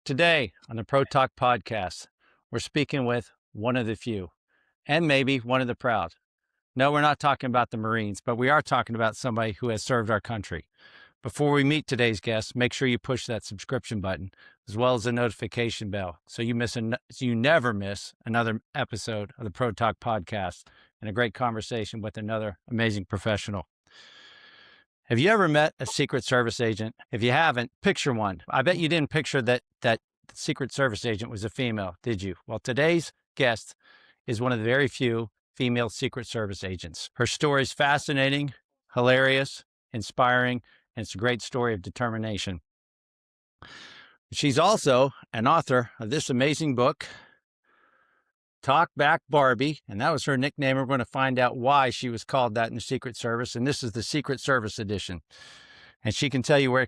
Today on the Pro Talk podcast, we're speaking with one of the few and maybe one of the proud. No, we're not talking about the Marines, but we are talking about somebody who has served our country. Before we meet today's guest, make sure you push that subscription button as well as the notification bell so you never miss another episode of the Pro Talk podcast and a great conversation with another amazing professional. Have you ever met a Secret Service agent? If you haven't, picture one. I bet you didn't picture that Secret Service agent was a female, did you? Well, today's guest is one of the very few female Secret Service agents. Her story is fascinating, hilarious, inspiring, and it's a great story of determination. She's also an author of this amazing book, Talk Back Barbie, and that was her nickname. We're going to find out why she was called that in the Secret Service, and this is the Secret Service edition. And she can tell you where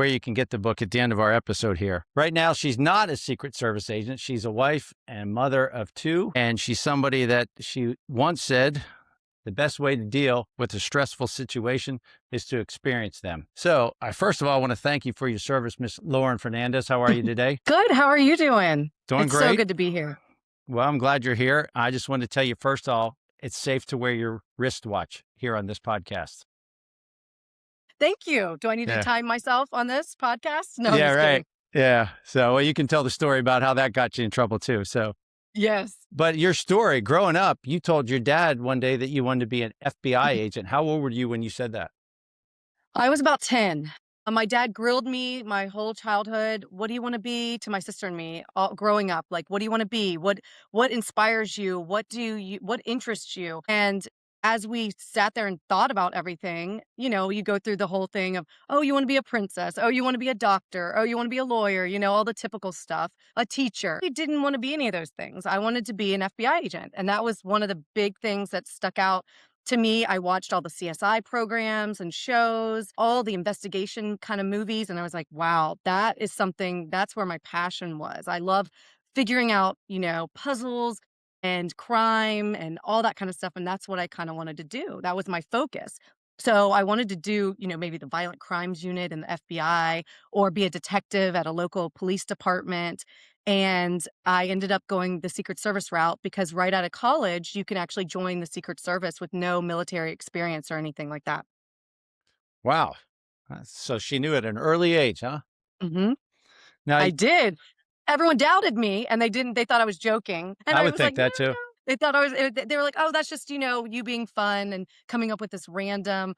you can get the book at the end of our episode here. Right now, she's not a Secret Service agent. She's a wife and mother of two, and she's somebody that she once said the best way to deal with a stressful situation is to experience them. So I first of all want to thank you for your service, Miss Lauren Fernandez. How are you today? Good. How are you doing? Doing It's great. so good to be here. Well, I'm glad you're here. I just wanted to tell you, first of all, it's safe to wear your wristwatch here on this podcast. Thank you. Do I need Yeah. to time myself on this podcast? No, I'm Yeah, just right. kidding. Yeah. So you can tell the story about how that got you in trouble too. So, Yes. but your story growing up, you told your dad one day that you wanted to be an FBI agent. How old were you when you said that? I was about 10. My dad grilled me my whole childhood. What do you want to be? To my sister and me, all, growing up. Like, what do you want to be? What inspires you? What interests you? And as we sat there and thought about everything, you go through the whole thing of, oh, you want to be a princess. Oh, you want to be a doctor. Oh, you want to be a lawyer. All the typical stuff. A teacher. I didn't want to be any of those things. I wanted to be an FBI agent. And that was one of the big things that stuck out to me. I watched all the CSI programs and shows, all the investigation kind of movies. And I was like, wow, that's where my passion was. I love figuring out, puzzles and crime and all that kind of stuff. And that's what I kind of wanted to do. That was my focus. So I wanted to do, maybe the violent crimes unit in the FBI or be a detective at a local police department. And I ended up going the Secret Service route because right out of college, you can actually join the Secret Service with no military experience or anything like that. Wow. So she knew at an early age, huh? hmm Now, I did. Everyone doubted me and they thought I was joking. And I I would was think like, no, that too. no. They thought they were like, oh, that's just, you being fun and coming up with this random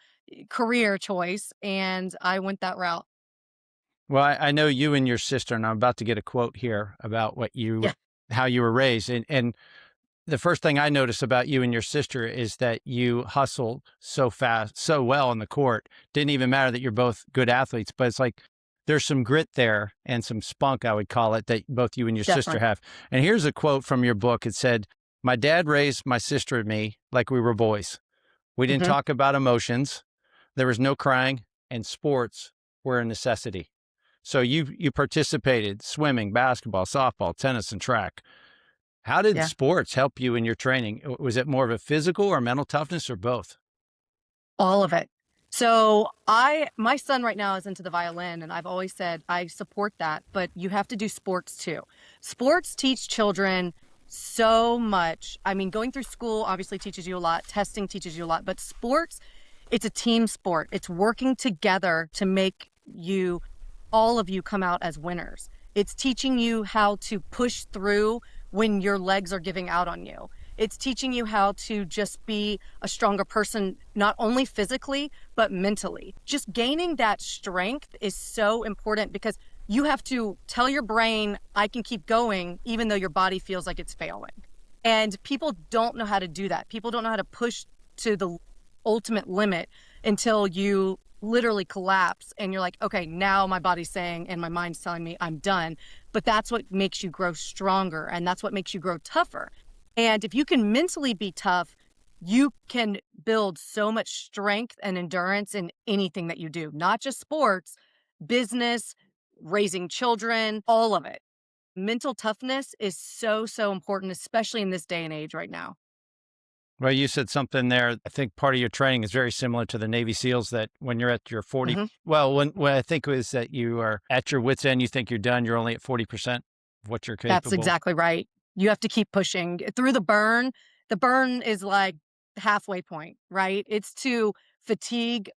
career choice. And I went that route. Well, I know you and your sister, and I'm about to get a quote here about Yeah. how you were raised. And the first thing I notice about you and your sister is that you hustle so fast, so well on the court. Didn't even matter that you're both good athletes, but it's like there's some grit there and some spunk, I would call it, that both you and your sister Definitely. have. And here's a quote from your book. It said, "My dad raised my sister and me like we were boys. We didn't hmm talk about emotions. There was no crying, and sports were a necessity." So you participated swimming, basketball, softball, tennis, and track. How did Yeah. sports help you in your training? Was it more of a physical or mental toughness or both? All of it. So my son right now is into the violin, and I've always said I support that, but you have to do sports too. Sports teach children so much. I mean, going through school obviously teaches you a lot, testing teaches you a lot, but sports, it's a team sport. It's working together to make all of you come out as winners. It's teaching you how to push through when your legs are giving out on you. It's teaching you how to just be a stronger person, not only physically, but mentally. Just gaining that strength is so important because you have to tell your brain, I can keep going, even though your body feels like it's failing. And people don't know how to do that. People don't know how to push to the ultimate limit until you literally collapse and you're like, okay, now my body's saying and my mind's telling me I'm done. But that's what makes you grow stronger and that's what makes you grow tougher. And if you can mentally be tough, you can build so much strength and endurance in anything that you do, not just sports, business, raising children, all of it. Mental toughness is so, so important, especially in this day and age right now. Well, you said something there. I think part of your training is very similar to the Navy SEALs that when you're at your 40, Hmm. well, when I think it was that you are at your wits' end, you think you're done, you're only at 40% of what you're That's capable. exactly right. You have to keep pushing through the burn. The burn is like halfway point, right? It's to fatigue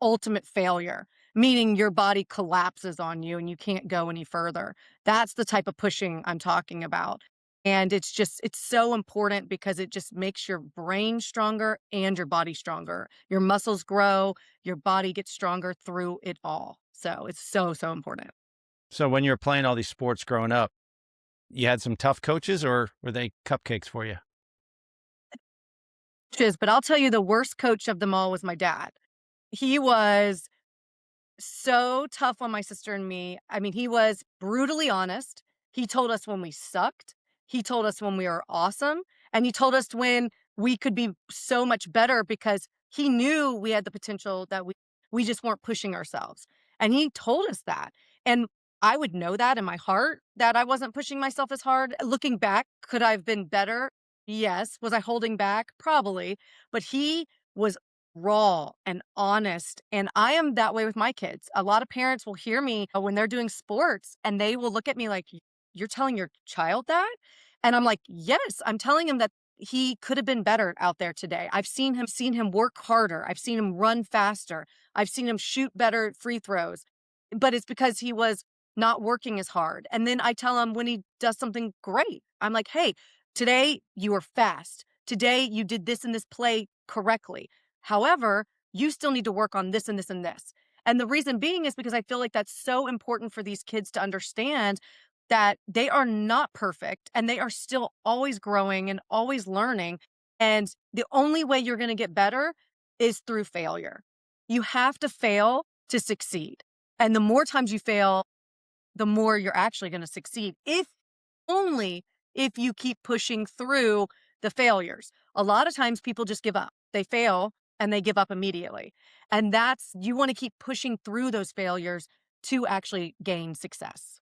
ultimate failure, meaning your body collapses on you and you can't go any further. That's the type of pushing I'm talking about. And it's so important because it just makes your brain stronger and your body stronger. Your muscles grow, your body gets stronger through it all. So it's so, so important. So when you were playing all these sports growing up, you had some tough coaches or were they cupcakes for you? But I'll tell you, the worst coach of them all was my dad. He was so tough on my sister and me. I mean, he was brutally honest. He told us when we sucked. He told us when we were awesome. And he told us when we could be so much better because he knew we had the potential that we just weren't pushing ourselves. And he told us that. And I would know that in my heart that I wasn't pushing myself as hard. Looking back, could I have been better? Yes. Was I holding back? Probably. But he was raw and honest. And I am that way with my kids. A lot of parents will hear me when they're doing sports and they will look at me like, "You're telling your child that?" And I'm like, "Yes, I'm telling him that he could have been better out there today. I've seen him work harder. I've seen him run faster. I've seen him shoot better free throws." But it's because he was not working as hard. And then I tell him when he does something great. I'm like, "Hey, today you were fast. Today you did this and this play correctly. However, you still need to work on this and this and this." And the reason being is because I feel like that's so important for these kids to understand that they are not perfect and they are still always growing and always learning. And the only way you're going to get better is through failure. You have to fail to succeed. And the more times you fail, the more you're actually going to succeed. If only if you keep pushing through the failures. A lot of times people just give up. They fail and they give up immediately. And you want to keep pushing through those failures to actually gain success.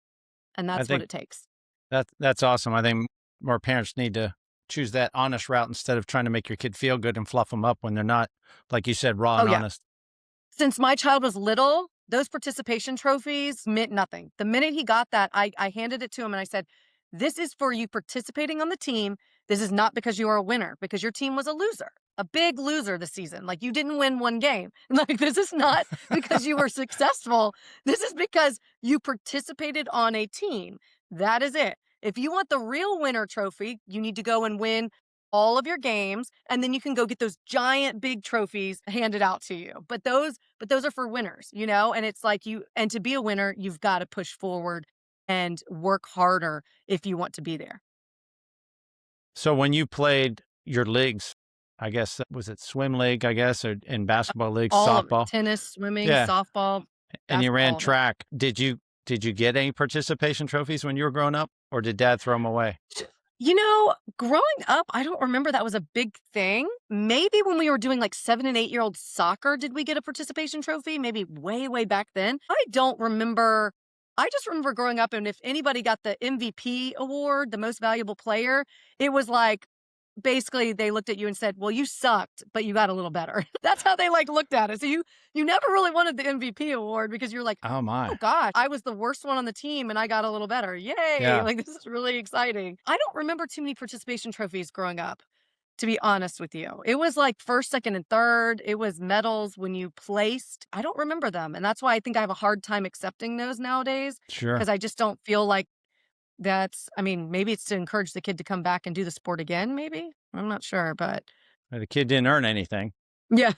And I that's what think it takes. that's awesome. I think more parents need to choose that honest route instead of trying to make your kid feel good and fluff them up when they're not, like you said, raw Oh, and yeah. honest. Since my child was little, those participation trophies meant nothing. The minute he got that, I handed it to him and I said, "This is for you participating on the team. This is not because you are a winner, because your team was a loser, a big loser this season. Like you didn't win one game. Like this is not because you were successful. This is because you participated on a team. That is it. If you want the real winner trophy, you need to go and win all of your games and then you can go get those giant big trophies handed out to you. But those are for winners, and it's like and to be a winner, you've got to push forward and work harder if you want to be there. So when you played your leagues, I guess was it swim league, I guess, or in basketball leagues, All of it. softball? Tennis, swimming, Yeah. softball, And you basketball, ran all of it. track. Did you get any participation trophies when you were growing up or did dad throw them away? Growing up, I don't remember that was a big thing. Maybe when we were doing like 7 and 8-year-old soccer, did we get a participation trophy? Maybe way, way back then. I don't remember. I just remember growing up, and if anybody got the MVP award, the most valuable player, it was like basically they looked at you and said, "Well, you sucked, but you got a little better." That's how they like looked at it. So you never really wanted the MVP award because you're like, Oh "Oh my. gosh, I was the worst one on the team and I got a little better. Yay." Yeah, Like this is really exciting. I don't remember too many participation trophies growing up, to be honest with you. It was like first, second, and third. It was medals when you placed. I don't remember them. And that's why I think I have a hard time accepting those nowadays sure. because I just don't feel like I mean, maybe it's to encourage the kid to come back and do the sport again, maybe? I'm not sure, but The kid didn't earn anything. yeah.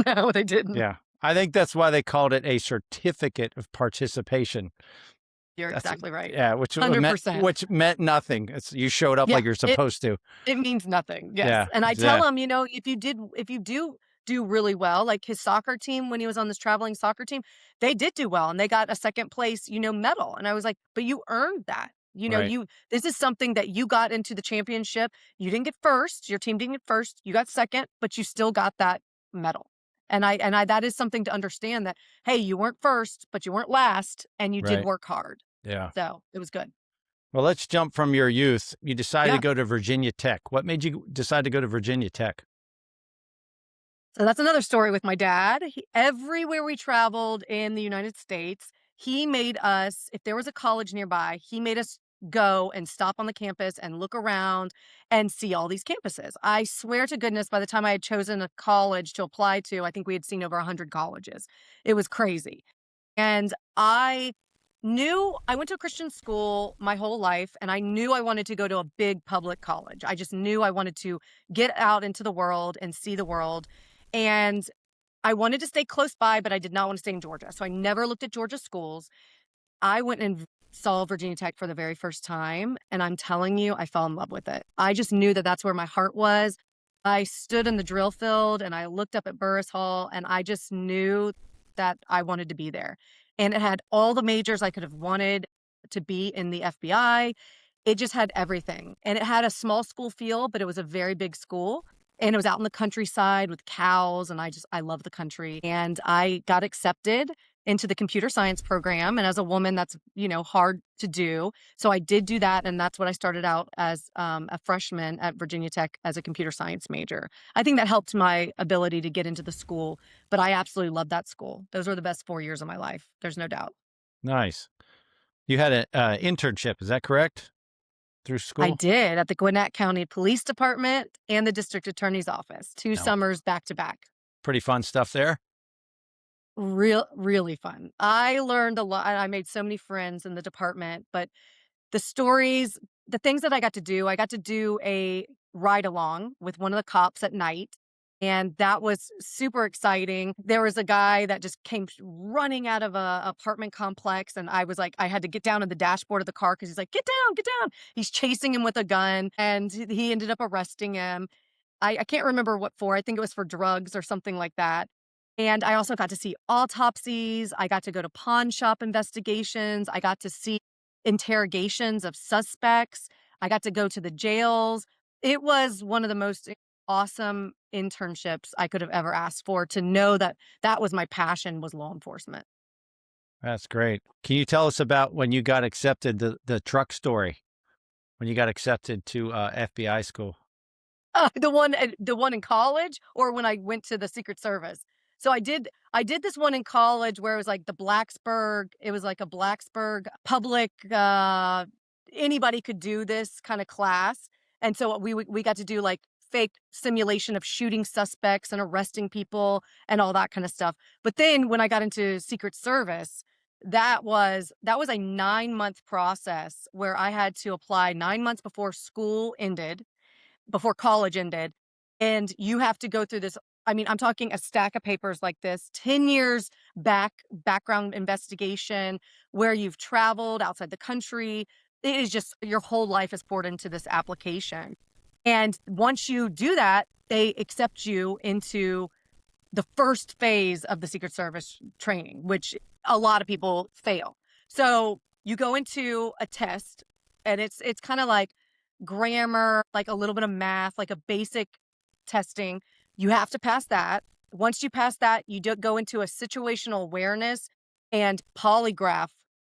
No, they didn't. Yeah. I think that's why they called it a certificate of participation. You're That's exactly right. yeah, 100%. which meant nothing. It's you showed up Yeah, like you're it supposed to. it means nothing, yes, Yeah, and I tell exact him, if you do really well, like his soccer team when he was on this traveling soccer team, they did do well, and they got a 2nd place, medal, and I was like, "But you earned that." right, This is something that you got into the championship. You didn't get 1st, your team didn't get 1st, you got 2nd, but you still got that medal, and I that is something to understand that, hey, you weren't 1st, but you weren't last, and you did right. work hard, Yeah. so it was good. Well, let's jump from your youth. You decided to Yeah. go to Virginia Tech. What made you decide to go to Virginia Tech? So that's another story with my dad. Everywhere we traveled in the United States, he made us, if there was a college nearby, he made us go and stop on the campus and look around and see all these campuses. I swear to goodness, by the time I had chosen a college to apply to, I think we had seen over 100 colleges. It was crazy. And I went to a Christian school my whole life, and I knew I wanted to go to a big public college. I just knew I wanted to get out into the world and see the world. And I wanted to stay close by, but I did not want to stay in Georgia. So I never looked at Georgia schools. I went and saw Virginia Tech for the very first time, and I'm telling you, I fell in love with it. I just knew that that's where my heart was. I stood in the drill field and I looked up at Burris Hall, and I just knew that I wanted to be there. And it had all the majors I could have wanted to be in the FBI. It just had everything. And it had a small school feel, but it was a very big school. And it was out in the countryside with cows. And I love the country. And I got accepted into the computer science program. And as a woman, that's, hard to do. So I did do that. And that's what I started out as a freshman at Virginia Tech as a computer science major. I think that helped my ability to get into the school, but I absolutely loved that school. Those were the best 4 years of my life. There's no doubt. Nice. You had an internship, is that correct? Through I school? did at the Gwinnett County Police Department and the district attorney's office, 2 No. summers back to back. Pretty fun stuff there. Really fun. I learned a lot. I made so many friends in the department, but the stories, the things that I got to do a ride along with one of the cops at night. And that was super exciting. There was a guy that just came running out of a apartment complex. And I was like, I had to get down in the dashboard of the car because he's like, get down, get down. He's chasing him with a gun and he ended up arresting him. I can't remember what for. I think it was for drugs or something like that. And I also got to see autopsies. I got to go to pawn shop investigations. I got to see interrogations of suspects. I got to go to the jails. It was one of the most awesome internships I could have ever asked for, to know that that was my passion, was law enforcement. That's great. Can you tell us about when you got accepted, the truck story, when you got accepted to FBI school? The one in college, or when I went to the Secret Service? So I did this one in college where it was like it was like a Blacksburg public, anybody could do this kind of class. And so we got to do like fake simulation of shooting suspects and arresting people and all that kind of stuff. But then when I got into Secret Service, that was a 9-month process where I had to apply 9 months before college ended. And you have to go through this. I mean, I'm talking a stack of papers like this, 10 years background investigation, where you've traveled outside the country. It is just your whole life is poured into this application. And once you do that, they accept you into the first phase of the Secret Service training, which a lot of people fail. So you go into a test, and it's kind of like grammar, like a little bit of math, like a basic testing. You have to pass that. Once you pass that, you go into a situational awareness and polygraph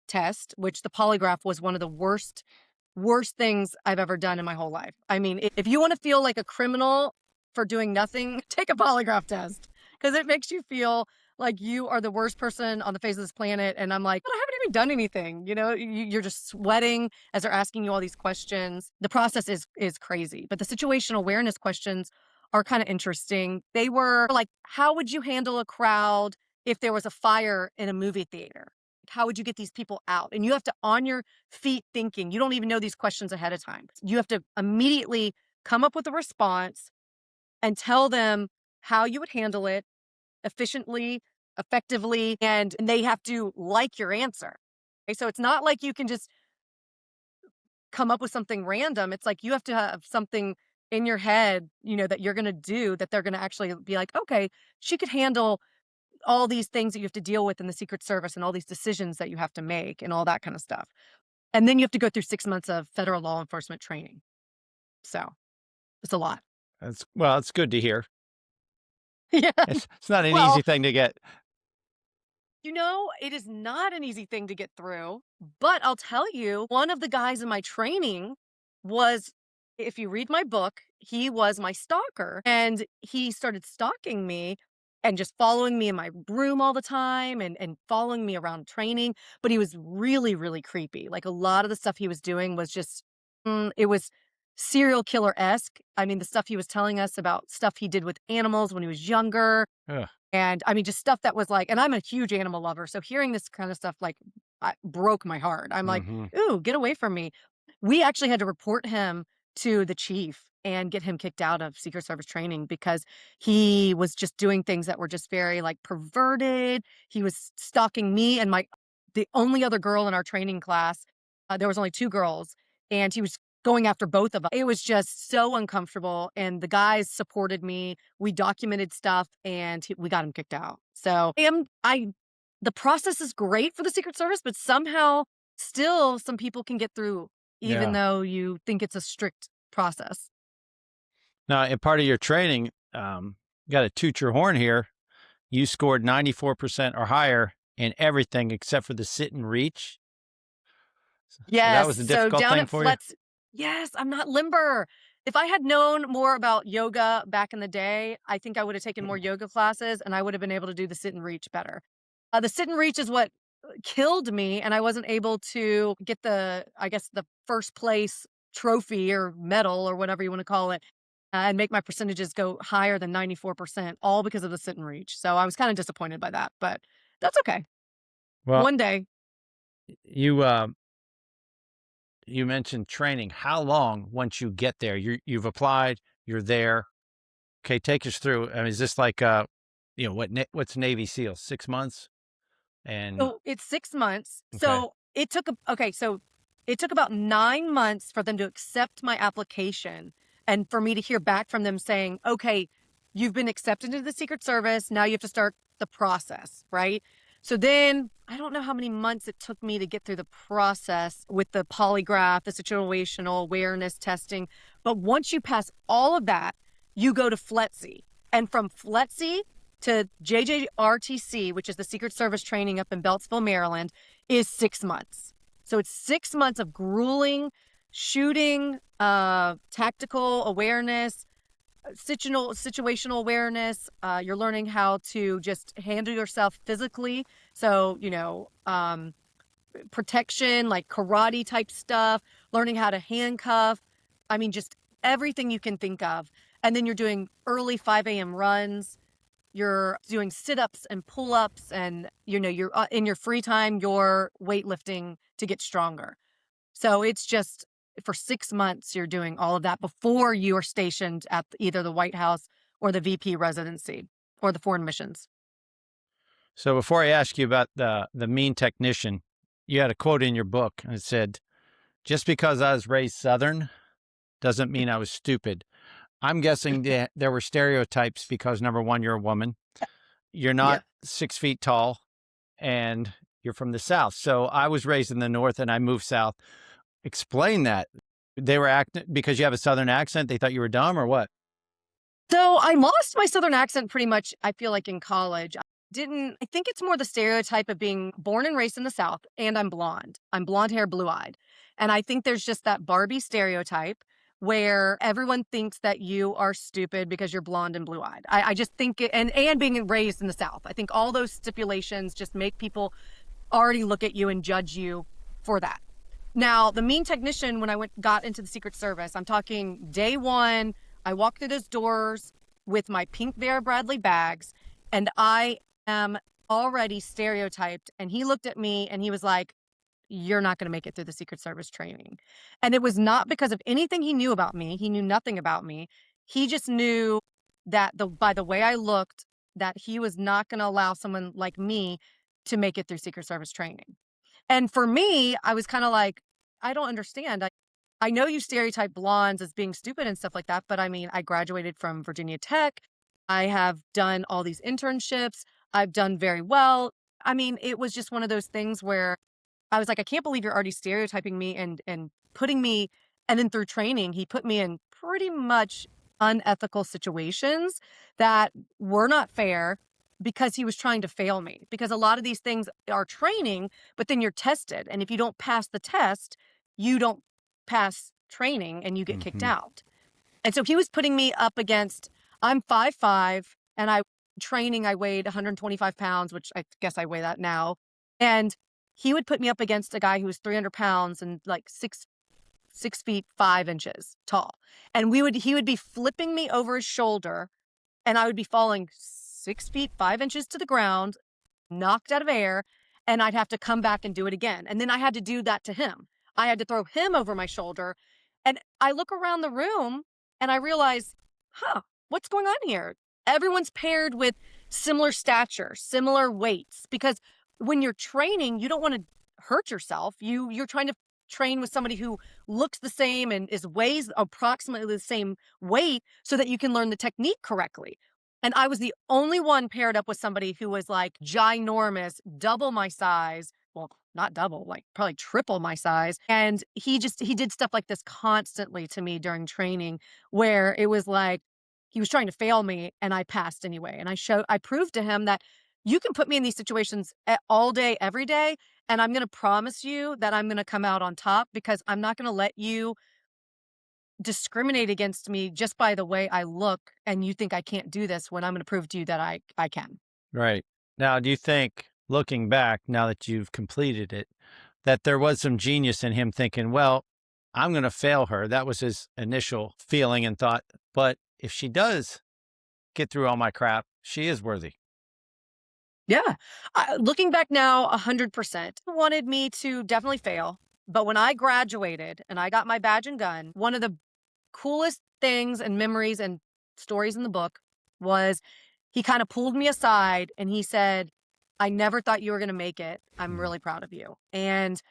test, which the polygraph was one of the worst things I've ever done in my whole life. I mean, if you want to feel like a criminal for doing nothing, take a polygraph test, because it makes you feel like you are the worst person on the face of this planet. And I'm like, but I haven't even done anything. You're just sweating as they're asking you all these questions. The process is crazy, but the situational awareness questions are kind of interesting. They were like, how would you handle a crowd if there was a fire in a movie theater? How would you get these people out? And you have to, on your feet thinking, you don't even know these questions ahead of time. You have to immediately come up with a response and tell them how you would handle it efficiently, effectively, and they have to like your answer. Okay? So it's not like you can just come up with something random. It's like you have to have something in your head, that you're going to do, that they're going to actually be like, okay, she could handle all these things that you have to deal with in the Secret Service and all these decisions that you have to make and all that kind of stuff. And then you have to go through 6 months of federal law enforcement training. So it's a lot. It's good to hear. Yeah. It's not an Well, easy thing to get. it is not an easy thing to get through, but I'll tell you, one of the guys in my training was if you read my book, he was my stalker and he started stalking me and just following me in my room all the time and following me around training. But he was really, really creepy. Like a lot of the stuff he was doing was just, it was serial killer esque. I mean, the stuff he was telling us about stuff he did with animals when he was younger. Ugh. And I mean, just stuff that was like, and I'm a huge animal lover. So hearing this kind of stuff like broke my heart. I'm like, Hmm. ooh, get away from me. We actually had to report him to the chief and get him kicked out of Secret Service training because he was just doing things that were just very like perverted. He was stalking me and the only other girl in our training class. There was only two girls, and he was going after both of us. It was just so uncomfortable. And the guys supported me. We documented stuff, and we got him kicked out. So the process is great for the Secret Service, but somehow still some people can get through, even Yeah. though you think it's a strict process. Now, in part of your training, got to toot your horn here. You scored 94% or higher in everything except for the sit and reach. So that Yes. was a So difficult down thing at for you? Flet's, yes, I'm not limber. If I had known more about yoga back in the day, I think I would have taken more yoga classes and I would have been able to do the sit and reach better. The sit and reach is what killed me, and I wasn't able to get I guess, the first place trophy or medal or whatever you want to call it, and make my percentages go higher than 94%, all because of the sit and reach. So I was kind of disappointed by that, but that's okay. Well, One day. you you mentioned training. How long once you get there? You've applied, you're there. Okay, take us through. I mean, is this like what's Navy SEAL? 6 months? And So it's 6 months. okay. So it took about 9 months for them to accept my application and for me to hear back from them saying, "Okay, you've been accepted into the Secret Service. Now you have to start the process," right? So then I don't know how many months it took me to get through the process with the polygraph, the situational awareness testing. But once you pass all of that, you go to FLETC. And from FLETC to JJRTC, which is the Secret Service training up in Beltsville, Maryland, is 6 months. So it's 6 months of grueling shooting, tactical awareness, situational awareness. You're learning how to just handle yourself physically. So, protection, like karate type stuff, learning how to handcuff. I mean, just everything you can think of. And then you're doing early 5 a.m. runs. You're doing sit-ups and pull-ups, and you're in your free time, you're weightlifting to get stronger. So it's just for 6 months you're doing all of that before you are stationed at either the White House or the VP residency or the foreign missions. So before I ask you about the mean technician, you had a quote in your book and it said, "Just because I was raised Southern doesn't mean I was stupid." I'm guessing that there were stereotypes because number one, you're a woman, you're Yeah. not 6 feet tall, and you're from the South. So I was raised in the North and I moved South. Explain that. They were acting because you have a Southern accent. They thought you were dumb or what? So I lost my Southern accent pretty much, I feel like, in college. I think it's more the stereotype of being born and raised in the South, and I'm blonde. I'm blonde hair, blue eyed. And I think there's just that Barbie stereotype where everyone thinks that you are stupid because you're blonde and blue eyed. I just think and being raised in the South, I think all those stipulations just make people already look at you and judge you for that. Now, the mean technician, when got into the Secret Service, I'm talking day one, I walked through those doors with my pink Vera Bradley bags, and I am already stereotyped. And he looked at me and he was like, "You're not going to make it through the Secret Service training." And it was not because of anything he knew about me. He knew nothing about me. He just knew that by the way I looked, that he was not going to allow someone like me to make it through Secret Service training. And for me, I was kind of like, I don't understand. I know you stereotype blondes as being stupid and stuff like that, but I mean, I graduated from Virginia Tech. I have done all these internships. I've done very well. I mean, it was just one of those things where I was like, I can't believe you're already stereotyping me and putting me, and then through training, he put me in pretty much unethical situations that were not fair because he was trying to fail me. Because a lot of these things are training, but then you're tested. And if you don't pass the test, you don't pass training and you get kicked Hmm. out. And so he was putting me up against, I'm 5'5", and I weighed 125 pounds, which I guess I weigh that now. And he would put me up against a guy who was 300 pounds and like 6 feet 5 inches tall. And he would be flipping me over his shoulder, and I would be falling 6 feet 5 inches to the ground, knocked out of air, and I'd have to come back and do it again. And then I had to do that to him. I had to throw him over my shoulder. And I look around the room and I realize, what's going on here? Everyone's paired with similar stature, similar weights, because when you're training, you don't want to hurt yourself. You're trying to train with somebody who looks the same and weighs approximately the same weight so that you can learn the technique correctly. And I was the only one paired up with somebody who was like ginormous, double my size. Well, not double, like probably triple my size. And he did stuff like this constantly to me during training, where it was like he was trying to fail me and I passed anyway. And I proved to him that you can put me in these situations all day, every day. And I'm going to promise you that I'm going to come out on top, because I'm not going to let you discriminate against me just by the way I look, and you think I can't do this when I'm going to prove to you that I can. Right. Now, do you think, looking back, now that you've completed it, that there was some genius in him thinking, well, I'm going to fail her? That was his initial feeling and thought. But if she does get through all my crap, she is worthy. Yeah. Looking back now, 100% wanted me to definitely fail. But when I graduated and I got my badge and gun, one of the coolest things and memories and stories in the book was he kind of pulled me aside and he said, I never thought you were going to make it. I'm Mm. really proud of you. And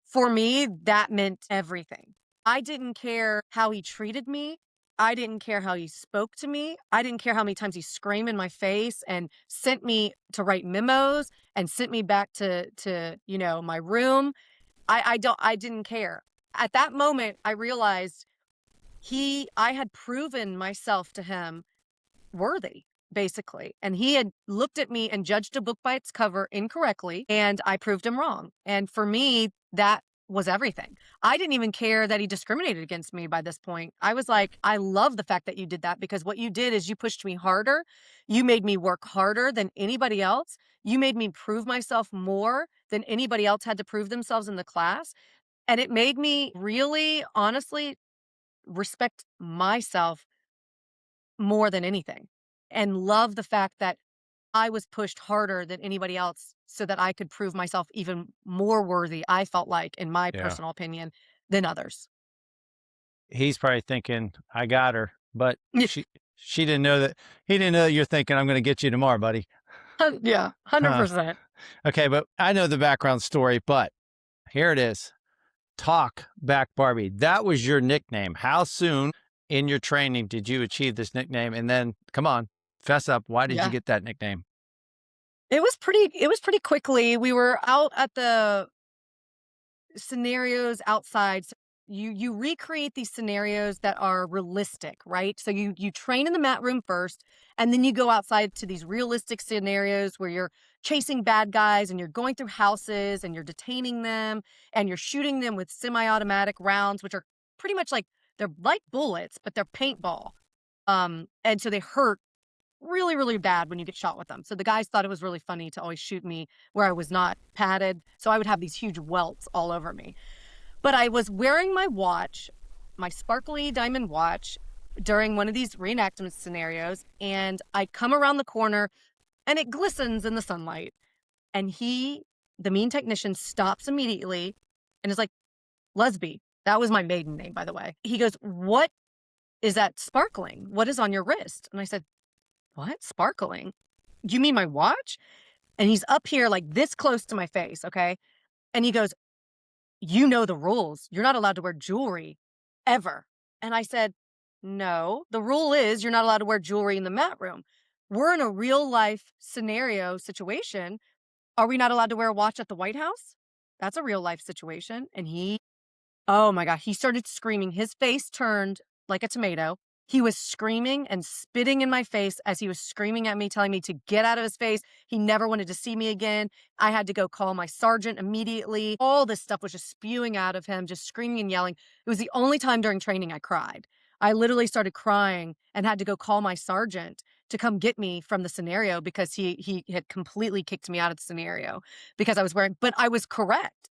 for me, that meant everything. I didn't care how he treated me. I didn't care how he spoke to me. I didn't care how many times he screamed in my face and sent me to write memos and sent me back to my room. I didn't care. At that moment, I realized I had proven myself to him worthy, basically. And he had looked at me and judged a book by its cover incorrectly, and I proved him wrong. And for me, that was everything. I didn't even care that he discriminated against me by this point. I was like, I love the fact that you did that, because what you did is you pushed me harder. You made me work harder than anybody else. You made me prove myself more than anybody else had to prove themselves in the class. And it made me really, honestly, respect myself more than anything, and love the fact that I was pushed harder than anybody else so that I could prove myself even more worthy, I felt like, in my Yeah. personal opinion, than others. He's probably thinking, I got her. But Yeah, she didn't know that. He didn't know that you're thinking, I'm going to get you tomorrow, buddy. yeah, Huh. 100%. Okay. But I know the background story, but here it is. Talk Back Barbie. That was your nickname. How soon in your training did you achieve this nickname? And then, come on, fess up. Why did you Yeah. get that nickname? It was pretty quickly. We were out at the scenarios outside. So you recreate these scenarios that are realistic, right? So you train in the mat room first, and then you go outside to these realistic scenarios where you're chasing bad guys and you're going through houses and you're detaining them and you're shooting them with semi-automatic rounds, which are pretty much like, they're like bullets, but they're paintball. And so they hurt really, really bad when you get shot with them. So the guys thought it was really funny to always shoot me where I was not padded. So I would have these huge welts all over me. But I was wearing my watch, my sparkly diamond watch, during one of these reenactment scenarios, and I come around the corner and it glistens in the sunlight. And the mean technician, stops immediately and is like, Lesby, that was my maiden name, by the way. He goes, what is that sparkling? What is on your wrist? And I said, what? Sparkling? You mean my watch? And he's up here like this close to my face, okay? And he goes, you know the rules. You're not allowed to wear jewelry ever. And I said, no, the rule is you're not allowed to wear jewelry in the mat room. We're in a real life scenario situation. Are we not allowed to wear a watch at the White House? That's a real life situation. And oh my God, he started screaming. His face turned like a tomato. He was screaming and spitting in my face as he was screaming at me, telling me to get out of his face. He never wanted to see me again. I had to go call my sergeant immediately. All this stuff was just spewing out of him, just screaming and yelling. It was the only time during training I cried. I literally started crying and had to go call my sergeant to come get me from the scenario because he had completely kicked me out of the scenario because I was wearing, but I was correct.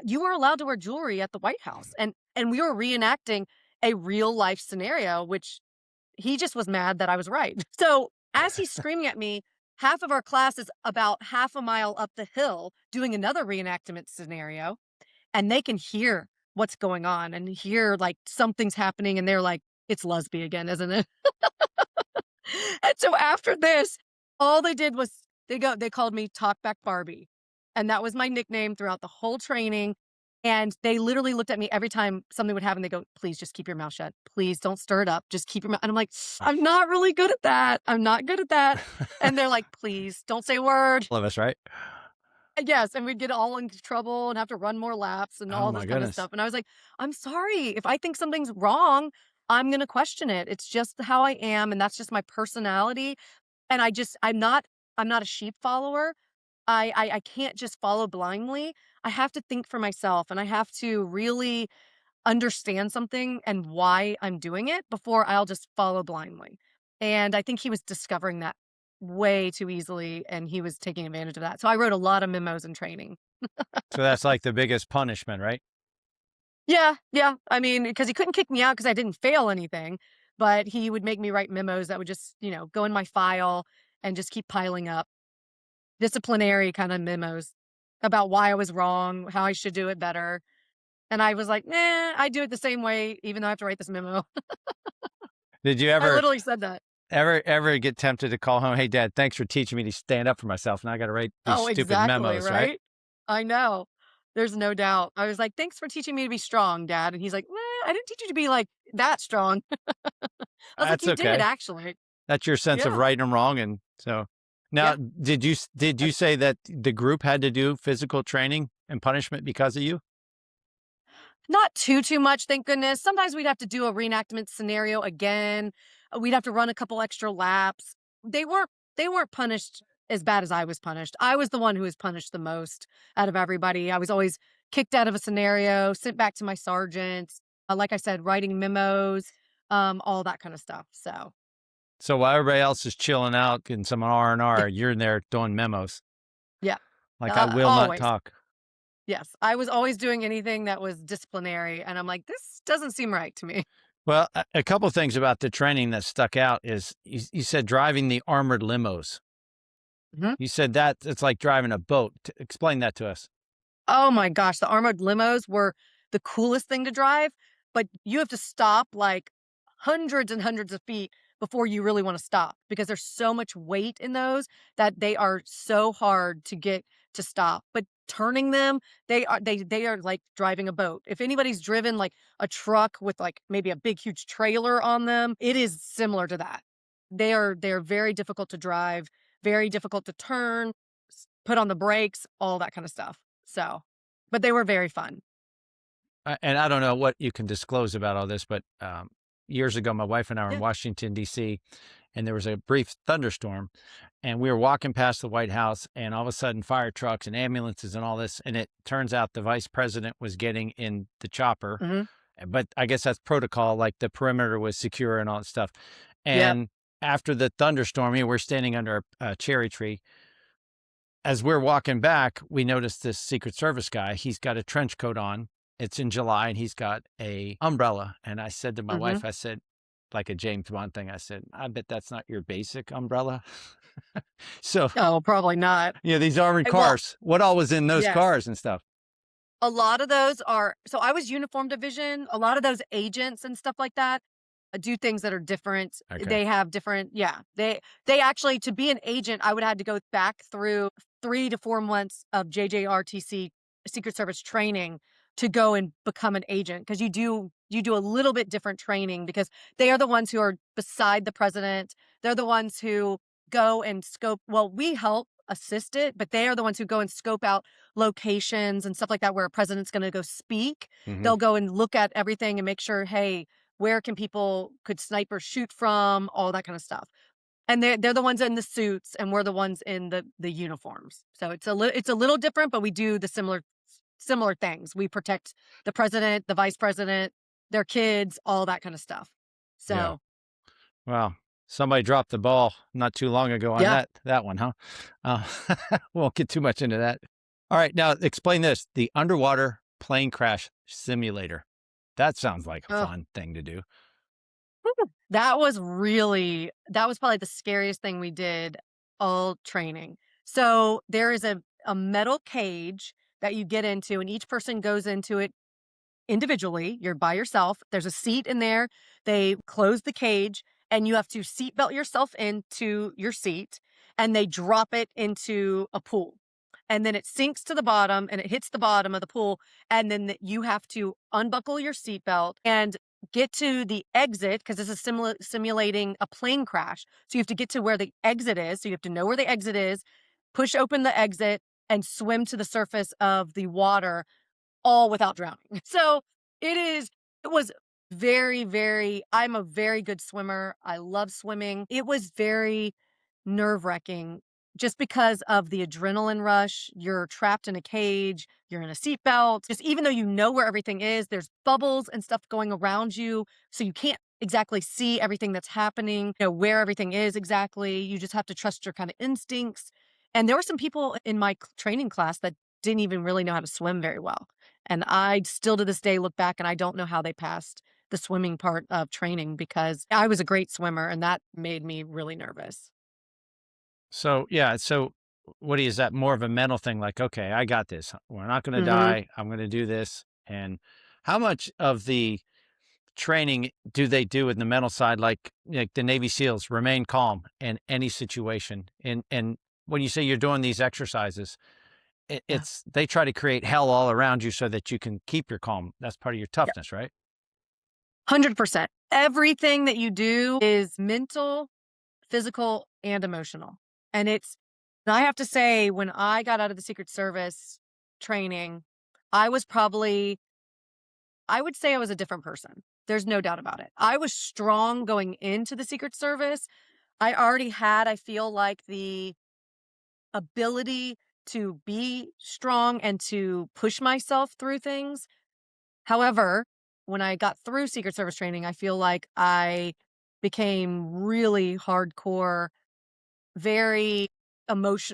You were allowed to wear jewelry at the White House, and we were reenacting a real life scenario, which he just was mad that I was right. So as he's screaming at me, half of our class is about half a mile up the hill doing another reenactment scenario, and they can hear what's going on and hear like something's happening, and they're like, it's Lusby again, isn't it? And so after this, all they did was they called me Talkback Barbie. And that was my nickname throughout the whole training. And they literally looked at me every time something would happen. They go, please just keep your mouth shut. Please don't stir it up. Just keep your mouth. And I'm like, I'm not really good at that. I'm not good at that. And they're like, please don't say a word. All of us, right? Yes. And we'd get all into trouble and have to run more laps and Oh all my this kind of goodness. stuff. And I was like, I'm sorry. If I think something's wrong, I'm going to question it. It's just how I am. And that's just my personality. And I'm not a sheep follower. I can't just follow blindly. I have to think for myself, and I have to really understand something and why I'm doing it before I'll just follow blindly. And I think he was discovering that way too easily, and he was taking advantage of that. So I wrote a lot of memos in training. So that's like the biggest punishment, right? Yeah, yeah. I mean, because he couldn't kick me out because I didn't fail anything, but he would make me write memos that would just, go in my file and just keep piling up. Disciplinary kind of memos about why I was wrong, how I should do it better. And I was like, "Nah, I do it the same way, even though I have to write this memo." Did you I ever literally said that. ever get tempted to call home, hey dad, thanks for teaching me to stand up for myself. Now I got to write these Oh, stupid exactly, memos, right? right? I know. There's no doubt. I was like, "Thanks for teaching me to be strong, Dad." And he's like, I didn't teach you to be, like, that strong." I was like, That's "You did, okay. actually." That's your sense of Yeah, right and wrong. And so now, yeah. did you say that the group had to do physical training and punishment because of you? Not too much, thank goodness. Sometimes we'd have to do a reenactment scenario again. We'd have to run a couple extra laps. They weren't punished as bad as I was punished. I was the one who was punished the most out of everybody. I was always kicked out of a scenario, sent back to my sergeants. Like I said, writing memos, all that kind of stuff. So So while everybody else is chilling out getting some yeah, R&R, you're in there doing memos. yeah, Like, I will not always. talk. Yes, I was always doing anything that was disciplinary, and I'm like, this doesn't seem right to me. Well, a couple of things about the training that stuck out is you said driving the armored limos. You said that it's like driving a boat. Explain that to us. Oh my gosh, the armored limos were the coolest thing to drive, but you have to stop like hundreds and hundreds of feet before you really want to stop because there's so much weight in those that they are so hard to get to stop. But turning them, they are like driving a boat. If anybody's driven like a truck with like maybe a big huge trailer on them, it is similar to that. They are very difficult to drive, very difficult to turn, put on the brakes, all that kind of stuff. So, but they were very fun. And I don't know what you can disclose about all this, but years ago, my wife and I were in Yeah. Washington, D.C., and there was a brief thunderstorm. And we were walking past the White House, and all of a sudden, fire trucks and ambulances and all this. And it turns out the vice president was getting in the chopper. Mhm. But I guess that's protocol, like the perimeter was secure and all that stuff. Yep. And after the thunderstorm, we're standing under a cherry tree. As we're walking back, we noticed this Secret Service guy. He's got a trench coat on. It's in July, and he's got a umbrella. And I said to my Mhm. wife, I said, like a James Bond thing, I said, I bet that's not your basic umbrella. So, Oh, probably not. these armored Well, cars, what all was in those yes. cars and stuff? A lot of those are so I was uniform division. A lot of those agents and stuff like that do things that are different. Okay. They have different, yeah. They actually to be an agent, I would have had to go back through 3 to 4 months of JJRTC Secret Service training to go and become an agent because you do a little bit different training because they are the ones who are beside the president. They're the ones who go and scope. Well, we help assist it, but they are the ones who go and scope out locations and stuff like that where a president's going to go speak. Hmm. They'll go and look at everything and make sure, hey, where can people could snipers shoot from, all that kind of stuff. And they're the ones in the suits, and we're the ones in the uniforms. So it's a little different, but we do the similar things. We protect the president, the vice president, their kids, all that kind of stuff. Yeah. So Well, somebody dropped the ball not too long ago on yeah. that one, huh? Uh, won't get too much into that. All right, now explain this: the underwater plane crash simulator. That sounds like a Oh, fun thing to do. that was probably the scariest thing we did all training. So there is a metal cage that you get into, and each person goes into it individually. You're by yourself. There's a seat in there. They close the cage, and you have to seatbelt yourself into your seat, and they drop it into a pool. And then it sinks to the bottom and it hits the bottom of the pool. And then you have to unbuckle your seatbelt and get to the exit because this is simulating a plane crash. So you have to get to where the exit is. So you have to know where the exit is, push open the exit, and swim to the surface of the water all without drowning. So it was I'm a very good swimmer. I love swimming. It was very nerve-wracking just because of the adrenaline rush. You're trapped in a cage, you're in a seatbelt. Just even though you know where everything is, there's bubbles and stuff going around you, so you can't exactly see everything that's happening, where everything is exactly. You just have to trust your kind of instincts. And there were some people in my training class that didn't even really know how to swim very well. And I still to this day look back and I don't know how they passed the swimming part of training because I was a great swimmer and that made me really nervous. So yeah, so is that more of a mental thing? Like, okay, I got this. We're not going to Mhm. die. I'm going to do this. And how much of the training do they do in the mental side? Like the Navy SEALs remain calm in any situation. And when you say you're doing these exercises, Yeah. it's they try to create hell all around you so that you can keep your calm. That's part of your Yeah. toughness, right? 100%. Everything that you do is mental, physical, and emotional. And I have to say, when I got out of the Secret Service training, I was probably, I would say I was a different person. There's no doubt about it. I was strong going into the Secret Service. I already had, I feel like, the ability to be strong and to push myself through things. However, when I got through Secret Service training, I feel like I became really hardcore, very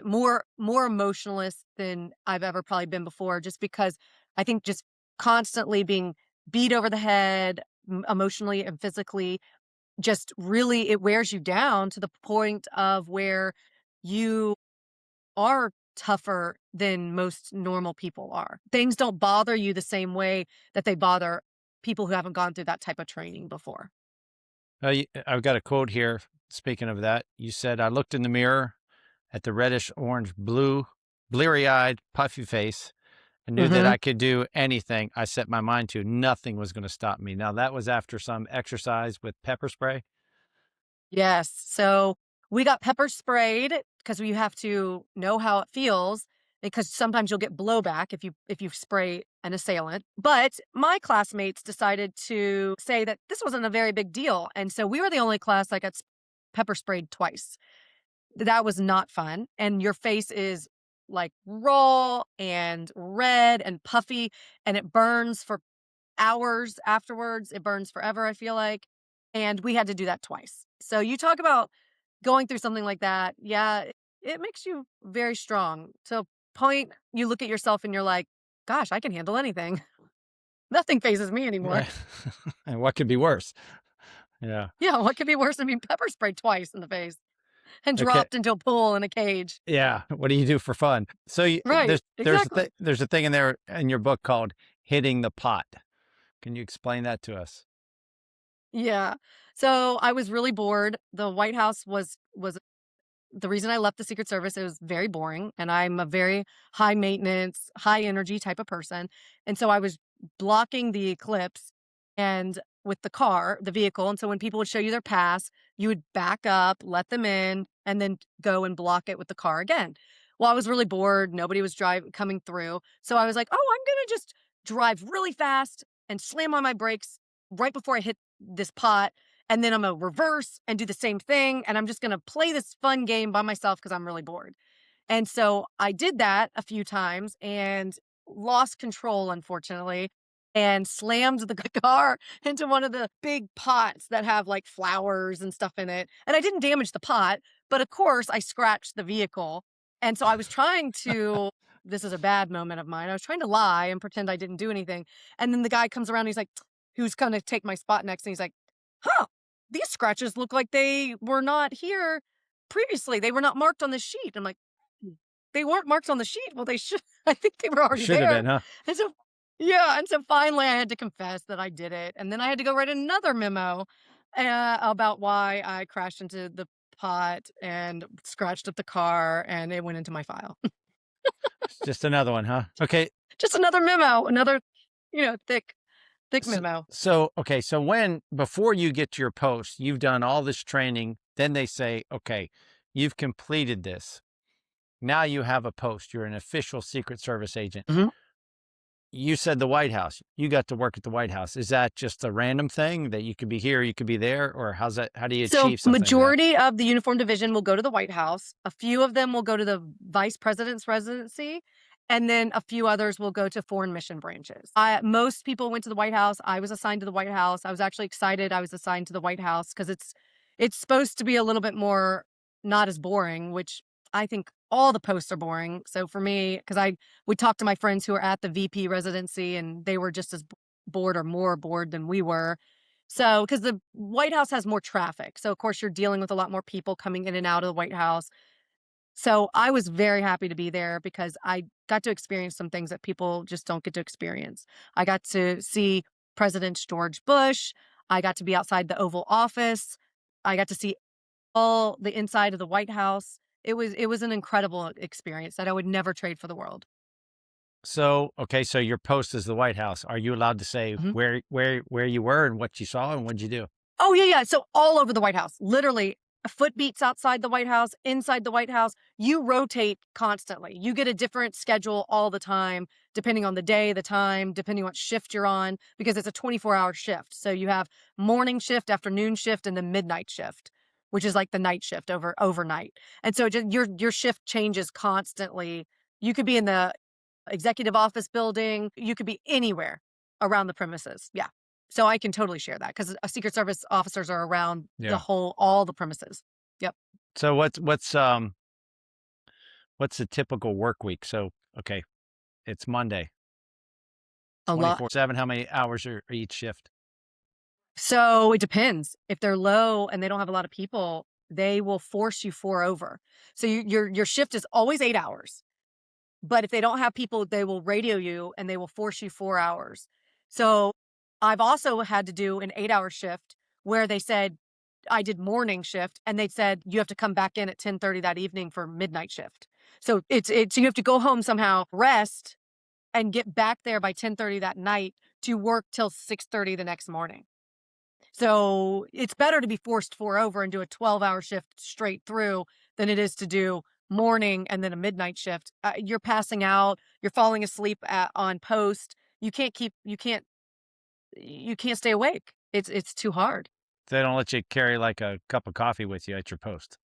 more emotionalist than I've ever probably been before, just because I think just constantly being beat over the head emotionally and physically just really it wears you down to the point of where you are tougher than most normal people are. Things don't bother you the same way that they bother people who haven't gone through that type of training before. I've got a quote here. Speaking of that, you said, I looked in the mirror at the reddish orange blue, bleary eyed, puffy face and knew that Mhm. I could do anything I set my mind to. Nothing was going to stop me. Now, that was after some exercise with pepper spray. Yes. So we got pepper sprayed because you have to know how it feels because sometimes you'll get blowback if you spray an assailant. But my classmates decided to say that this wasn't a very big deal. And so we were the only class that got pepper sprayed twice. That was not fun. And your face is like raw and red and puffy and it burns for hours afterwards. It burns forever, I feel like. And we had to do that twice. So you talk about going through something like that. Yeah, it makes you very strong. To a point you look at yourself and you're like, gosh, I can handle anything. Nothing phases me anymore. Yeah. And what could be worse? Yeah. Yeah, what could be worse than being pepper sprayed twice in the face and Okay. dropped into a pool in a cage? Yeah. What do you do for fun? So Right, exactly. there's a thing in there in your book called hitting the pot. Can you explain that to us? Yeah. So I was really bored. The White House was the reason I left the Secret Service. It was very boring, and I'm a very high maintenance, high energy type of person. And so I was blocking the eclipse and with the car, the vehicle. And so when people would show you their pass, you would back up, let them in, and then go and block it with the car again. Well, I was really bored. Nobody was driving coming through. So I was like, oh, I'm gonna just drive really fast and slam on my brakes right before I hit this pot, and then I'm gonna reverse and do the same thing, and I'm just gonna play this fun game by myself because I'm really bored. And so I did that a few times and lost control, unfortunately, and slammed the car into one of the big pots that have like flowers and stuff in it. And I didn't damage the pot, but of course I scratched the vehicle. And so I was trying to, this is a bad moment of mine. I was trying to lie and pretend I didn't do anything. And then the guy comes around, and he's like, who's going to take my spot next? And he's like, huh, these scratches look like they were not here previously. They were not marked on the sheet. I'm like, "Hmm, they weren't marked on the sheet. Well, they should, I think they were already Should have there." been, huh? And so, yeah. And so finally I had to confess that I did it. And then I had to go write another memo about why I crashed into the pot and scratched up the car, and it went into my file. It's just another one, huh? Okay. Just another memo, another, thick So, memo. okay. So when, before you get to your post, you've done all this training, then they say, okay, you've completed this. Now you have a post. You're an official Secret Service agent. Mhm. You said the White House. You got to work at the White House. Is that just a random thing that you could be here, you could be there, or how's that? How do you So achieve something like that? majority of the uniform division will go to the White House. A few of them will go to the vice president's residency, and then a few others will go to foreign mission branches. Most people went to the White House. I was assigned to the White House. I was actually excited I was assigned to the White House because it's supposed to be a little bit more not as boring, which I think all the posts are boring. So for me, because I would talk to my friends who are at the VP residency, and they were just as bored or more bored than we were. So, because the White House has more traffic. So, of course, you're dealing with a lot more people coming in and out of the White House. So, I was very happy to be there because I got to experience some things that people just don't get to experience. I got to see President George Bush. I got to be outside the Oval Office. I got to see all the inside of the White House. It was an incredible experience that I would never trade for the world. So, okay, so your post is the White House. Are you allowed to say Mhm. where you were and what you saw and what'd you do? Oh, yeah, yeah. So all over the White House, literally foot beats outside the White House, inside the White House. You rotate constantly. You get a different schedule all the time, depending on the day, the time, depending on what shift you're on, because it's a 24-hour shift. So you have morning shift, afternoon shift, and then midnight shift, which is like the night shift overnight. And so just your shift changes constantly. You could be in the executive office building. You could be anywhere around the premises. Yeah. So I can totally share that because Secret Service officers are around Yeah. all the premises. Yep. So what's the typical work week? So, okay, it's Monday, A lot. 24/7. How many hours are each shift? So it depends. If they're low and they don't have a lot of people, they will force you 4 over. So your shift is always 8 hours. But if they don't have people, they will radio you and they will force you 4 hours. So I've also had to do an 8-hour shift where they said I did morning shift, and they said you have to come back in at 10:30 that evening for midnight shift. So it's you have to go home somehow, rest, and get back there by 10:30 that night to work till 6:30 the next morning. So it's better to be forced 4 over and do a 12-hour shift straight through than it is to do morning and then a midnight shift. You're passing out, you're falling asleep on post. You can't stay awake. It's too hard. They don't let you carry like a cup of coffee with you at your post.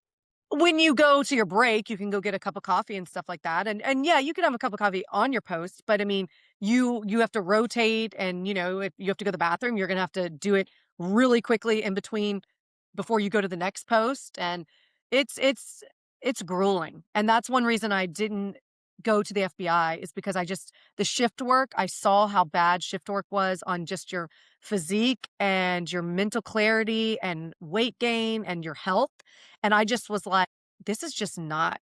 When you go to your break, you can go get a cup of coffee and stuff like that. And yeah, you can have a cup of coffee on your post, but I mean, you have to rotate, and if you have to go to the bathroom, you're gonna have to do it really quickly in between before you go to the next post. And it's grueling. And that's one reason I didn't go to the FBI, is because the shift work, I saw how bad shift work was on just your physique and your mental clarity and weight gain and your health. And I just was like, this is just not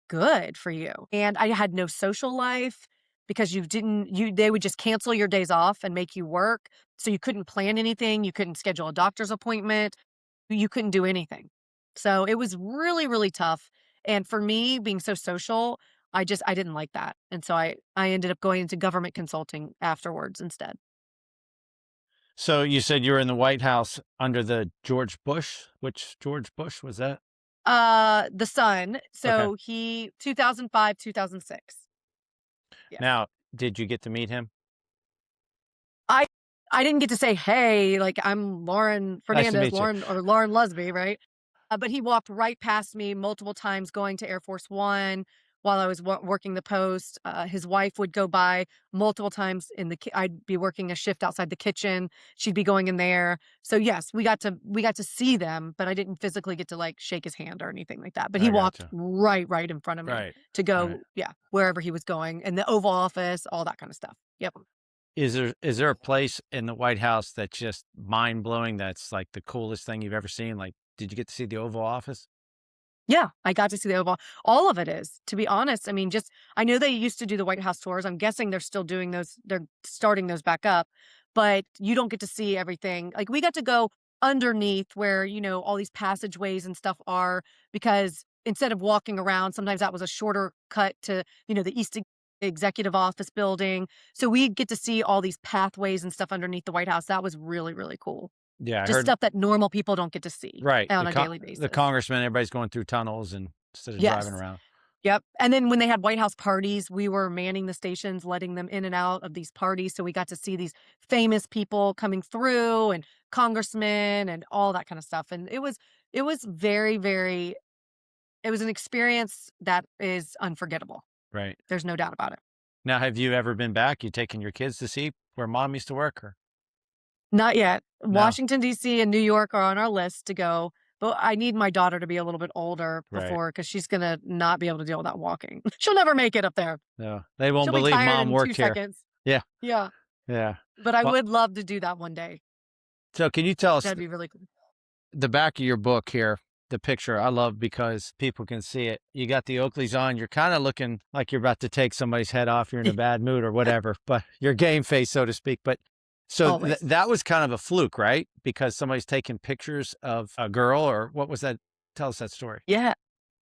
good for you. And I had no social life because they would just cancel your days off and make you work. So you couldn't plan anything. You couldn't schedule a doctor's appointment. You couldn't do anything. So it was really, really tough. And for me, being so social, I didn't like that. And so I ended up going into government consulting afterwards instead. So you said you were in the White House under the George Bush. Which George Bush was that? The son. Okay. So he 2005, 2006. Yes. Now, did you get to meet him? I I didn't get to say, "Hey, like, I'm Lauren Nice to Fernandez, meet you. Lauren Lusby," right? But he walked right past me multiple times going to Air Force One while I was working the post. His wife would go by multiple times in the I'd be working a shift outside the kitchen. She'd be going in there. So yes, we got to see them, but I didn't physically get to like shake his hand or anything like that. But he I walked gotcha. right in front of me Right. to Right. go, yeah, wherever he was going, in the Oval Office, all that kind of stuff. Yep. Is there a place in the White House that's just mind blowing? That's like the coolest thing you've ever seen? Like, did you get to see the Oval Office? Yeah, I got to see the Oval. All of it is, to be honest. I mean, just I know they used to do the White House tours. I'm guessing they're still doing those. They're starting those back up, but you don't get to see everything. Like we got to go underneath where, all these passageways and stuff are because instead of walking around, sometimes that was a shorter cut to, the Executive Office building. So we get to see all these pathways and stuff underneath the White House. That was really, really cool. Yeah, I Just heard. stuff that normal people don't get to see Right, on the a daily the basis. congressman, everybody's going through tunnels and instead of driving Yes. around. Yep, and then when they had White House parties, we were manning the stations, letting them in and out of these parties, so we got to see these famous people coming through and congressmen and all that kind of stuff, and it was very, very it was an experience that is unforgettable. Right. There's no doubt about it. Now, have you ever been back? You taking your kids to see where mom used to work, or Not yet. no? Washington, DC, and New York are on our list to go, but I need my daughter to be a little bit older Right. before because she's gonna not be able to deal with that walking. She'll never make it up there. No, they won't She'll be believe tired mom in 2 worked here. seconds. Yeah, Yeah. yeah. But I Well, would love to do that one day. so can you tell us That'd be really cool. the back of your book here, the picture I love because people can see it. You got the Oakleys on. You're kind of looking like you're about to take somebody's head off. You're in a bad mood or whatever, but your game face, so to speak. But so Always. that was kind of a fluke, right? Because somebody's taking pictures of a girl, or what was that? Tell us that story. Yeah.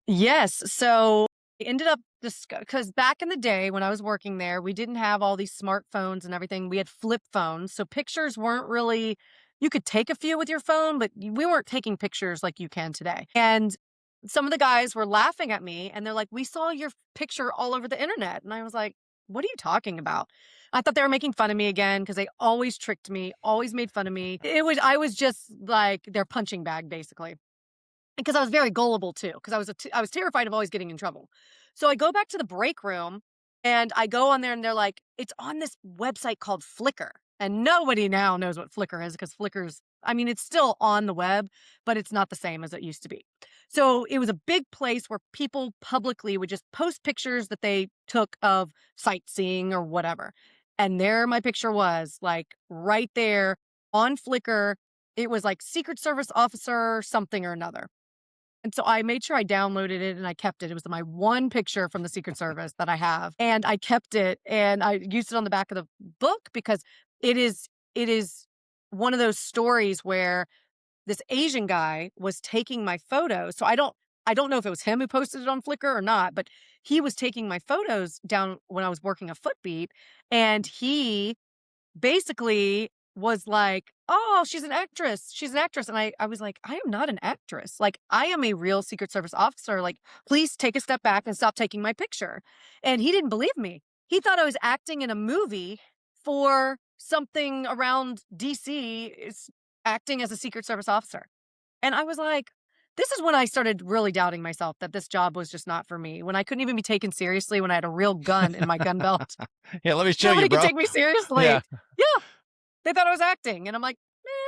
Yes. So I ended up because back in the day when I was working there, we didn't have all these smartphones and everything. We had flip phones. So pictures weren't really, you could take a few with your phone, but we weren't taking pictures like you can today. And some of the guys were laughing at me and they're like, "We saw your picture all over the internet." And I was like, "What are you talking about?" I thought they were making fun of me again because they always tricked me, always made fun of me. I was just like their punching bag, basically. Because I was very gullible too, because I was terrified of always getting in trouble. So I go back to the break room and I go on there and they're like, "It's on this website called Flickr." And nobody now knows what Flickr is because Flickr's, I mean, it's still on the web, but it's not the same as it used to be. So it was a big place where people publicly would just post pictures that they took of sightseeing or whatever. And there my picture was, like right there on Flickr. It was like Secret Service officer something or another. And so I made sure I downloaded it and I kept it. It was my one picture from the Secret Service that I have, and I kept it and I used it on the back of the book because it is one of those stories where this Asian guy was taking my photos. So I don't know if it was him who posted it on Flickr or not, but he was taking my photos down when I was working a footbeat, and he basically was like, "Oh, she's an actress. She's an actress." And I was like, "I am not an actress. Like, I am a real Secret Service officer. Like, please take a step back and stop taking my picture." And he didn't believe me. He thought I was acting in a movie for something around DC, is acting as a Secret Service officer. And I was like, this is when I started really doubting myself that this job was just not for me. When I couldn't even be taken seriously when I had a real gun in my gun belt. Yeah, let me show you, Nobody could bro. take me seriously. Yeah. Yeah. They thought I was acting, and I'm like,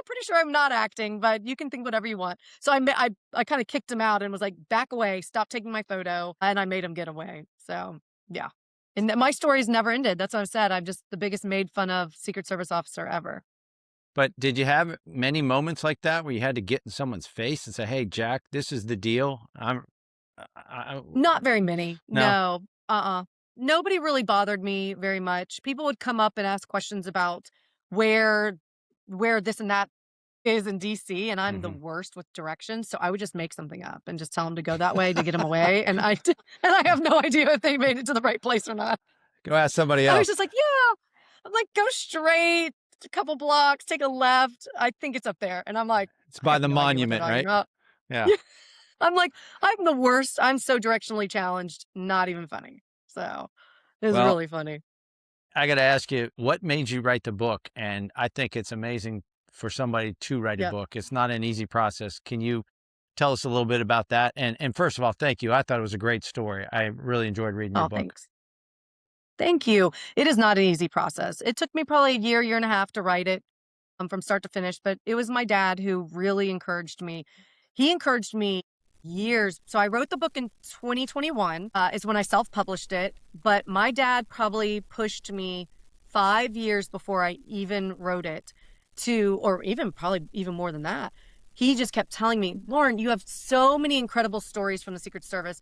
pretty sure I'm not acting, but you can think whatever you want." So I kinda kicked him out and was like, "Back away, stop taking my photo," and I made him get away. So, yeah. And my story's never ended. That's what I've said. I'm just the biggest made fun of Secret Service officer ever. But did you have many moments like that where you had to get in someone's face and say, "Hey, Jack, this is the deal. Not very many. No. No. Uh-uh. Nobody really bothered me very much. People would come up and ask questions about where where this and that is in DC, and I'm the Hmm. worst with directions, so I would just make something up and just tell them to go that way to get them away, and and I have no idea if they made it to the right place or not. Go ask somebody I was else. just like, "Yeah." I'm like, "Go straight a couple blocks, take a left. I think it's up there." And I'm like, It's "I by have the no idea what they're monument, talking right? about." Yeah. Yeah. I'm like, "I'm the worst. I'm so directionally challenged, not even funny." So, it was Well, really funny. I got to ask you, what made you write the book? And I think it's amazing for somebody to write a Yeah. book. It's not an easy process. Can you tell us a little bit about that? And first of all, thank you. I thought it was a great story. I really enjoyed reading your Oh, book. thanks. Thank you. It is not an easy process. It took me probably a year and a half to write it, from start to finish, but it was my dad who really encouraged me. He encouraged me years. So I wrote the book in 2021, is when I self-published it, but my dad probably pushed me 5 years before I even wrote it to, or even probably even more than that. He just kept telling me, "Lauren, you have so many incredible stories from the Secret Service,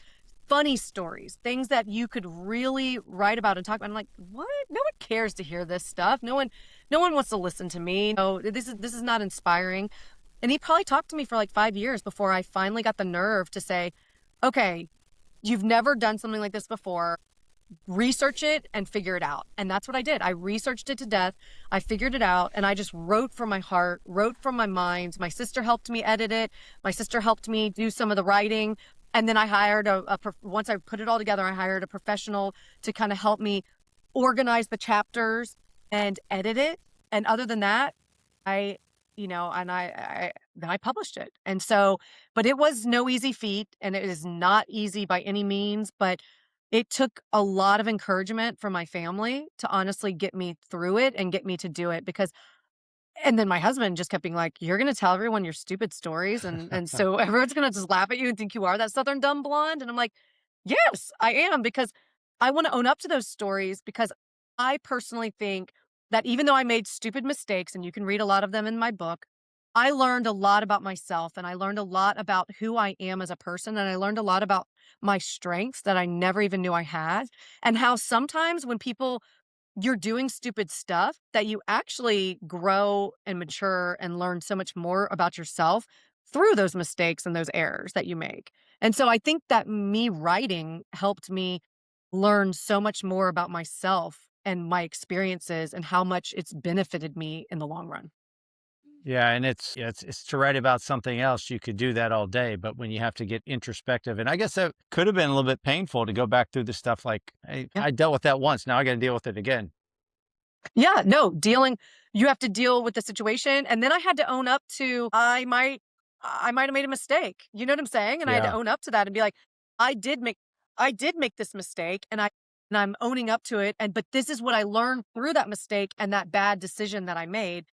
funny stories, things that you could really write about and talk about." I'm like, "What? No one cares to hear this stuff. No one wants to listen to me. No, this is not inspiring." And he probably talked to me for like 5 years before I finally got the nerve to say, "Okay, you've never done something like this before. Research it and figure it out." And that's what I did. I researched it to death. I figured it out, and I just wrote from my heart, wrote from my mind. My sister helped me edit it. My sister helped me do some of the writing. And then I hired once I put it all together, I hired a professional to kind of help me organize the chapters and edit it. And other than that, I, and then I published it. And so, but it was no easy feat, and it is not easy by any means, but it took a lot of encouragement from my family to honestly get me through it and get me to do it, because and then my husband just kept being like, "You're gonna tell everyone your stupid stories, and so everyone's gonna just laugh at you and think you are that Southern dumb blonde." And I'm like, "Yes, I am," because I wanna own up to those stories, because I personally think that even though I made stupid mistakes, and you can read a lot of them in my book, I learned a lot about myself, and I learned a lot about who I am as a person, and I learned a lot about my strengths that I never even knew I had, and how sometimes when people you're doing stupid stuff, that you actually grow and mature and learn so much more about yourself through those mistakes and those errors that you make. And so I think that me writing helped me learn so much more about myself and my experiences and how much it's benefited me in the long run. Yeah, and it's to write about something else. You could do that all day, but when you have to get introspective, and I guess that could have been a little bit painful to go back through the stuff. Like, hey, Yeah. I dealt with that once. Now I got to deal with it again. Yeah, no, you have to deal with the situation, and then I had to own up to I might have made a mistake. You know what I'm saying? And I had to Yeah. own up to that and be like, I did make I did make this mistake, and I'm owning up to it, and but this is what I learned through that mistake and that bad decision that I made.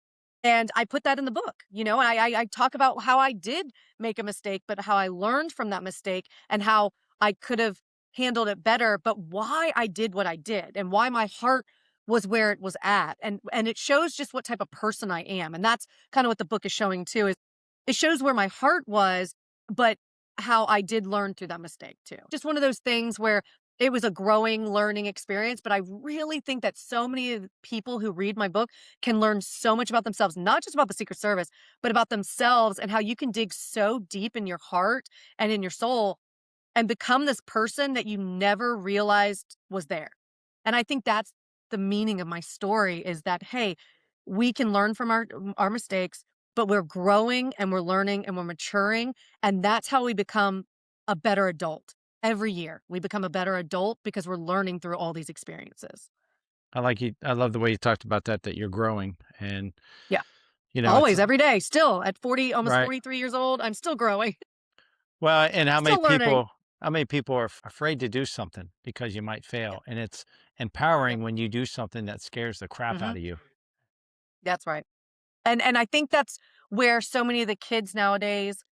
And I put that in the book, and I talk about how I did make a mistake, but how I learned from that mistake and how I could have handled it better, but why I did what I did and why my heart was where it was at. And it shows just what type of person I am. And that's kind of what the book is showing too, is it shows where my heart was, but how I did learn through that mistake too. Just one of those things where it was a growing learning experience, but I really think that so many of the people who read my book can learn so much about themselves, not just about the Secret Service, but about themselves and how you can dig so deep in your heart and in your soul and become this person that you never realized was there. And I think that's the meaning of my story, is that, hey, we can learn from our mistakes, but we're growing and we're learning and we're maturing. And that's how we become a better adult. Every year, we become a better adult because we're learning through all these experiences. I like you. I love the way you talked about that, that you're growing. And, Yeah. it's Always, every day, still at 40, almost right. 43 years old, I'm still growing, Well, and still learning. how many people are afraid to do something because you might Yep. fail? And it's Yep. empowering when you do something that scares the crap Hmm. out of you. That's right. And I think that's where so many of the kids nowadays